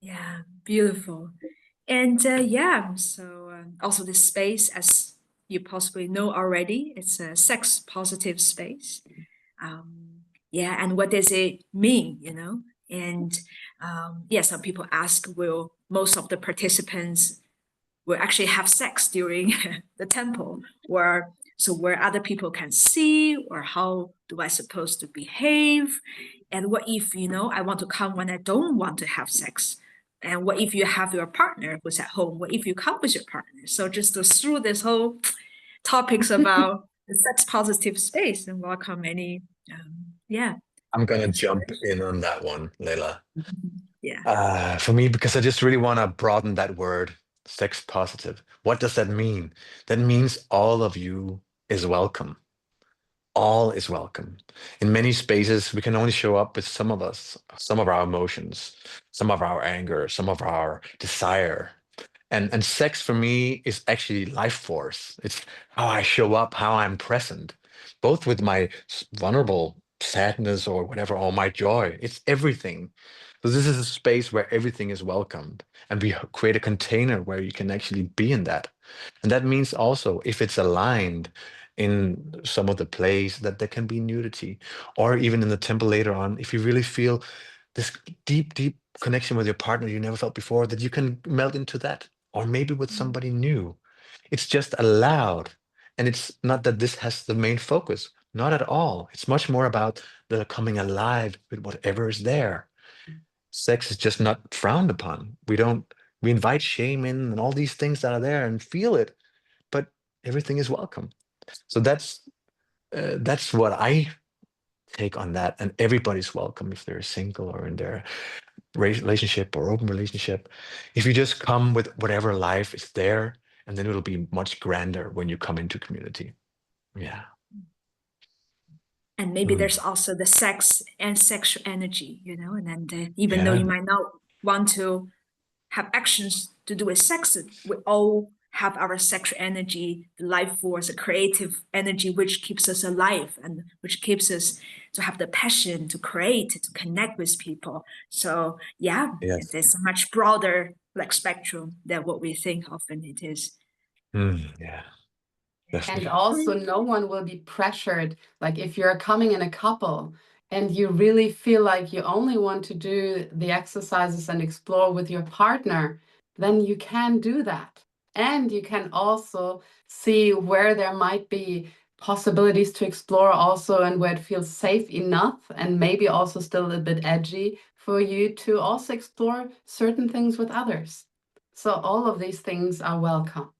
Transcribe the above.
Yeah, beautiful. And yeah, so also this space, as you possibly know already, it's a sex positive space. Yeah, and what does it mean, you know? And yeah, some people ask, will most of the participants will actually have sex during the temple, or so where other people can see, or how do I supposed to behave? And what if, you know, I want to come when I don't want to have sex? And what if you have your partner who's at home? What if you come with your partner? So just to through this whole topics about the sex positive space and welcome any yeah, I'm gonna jump inspiration. in on that one, Leila. Yeah. For me, because I just really want to broaden that word, sex positive. What does that mean? That means all of you is welcome. All is welcome. In many spaces, we can only show up with some of us, some of our emotions, some of our anger, some of our desire. And sex for me is actually life force. It's how I show up, how I'm present, both with my vulnerable sadness or whatever, or my joy. It's everything. So this is a space where everything is welcomed, and we create a container where you can actually be in that. And that means also if it's aligned in some of the plays that there can be nudity, or even in the temple later on, if you really feel this deep, deep connection with your partner you never felt before, that you can melt into that, or maybe with somebody new. It's just allowed. And it's not that this has the main focus, not at all. It's much more about the coming alive with whatever is there. Sex is just not frowned upon. We invite shame in and all these things that are there and feel it, but everything is welcome. So that's what I take on that. And everybody's welcome if they're single or in their relationship or open relationship. If you just come with whatever life is there, and then it'll be much grander when you come into community. Yeah. And maybe Mm. there's also the sex and sexual energy, you know, and then even though Yeah. you might not want to have actions to do with sex, we all have our sexual energy, the life force, the creative energy, which keeps us alive and which keeps us to have the passion to create, to connect with people. So yeah, it Yes. is a much broader like spectrum than what we think often it is. Yeah. And Definitely. also, no one will be pressured. Like if you're coming in a couple and you really feel like you only want to do the exercises and explore with your partner, then you can do that. And you can also see where there might be possibilities to explore also, and where it feels safe enough and maybe also still a bit edgy for you to also explore certain things with others. So all of these things are welcome.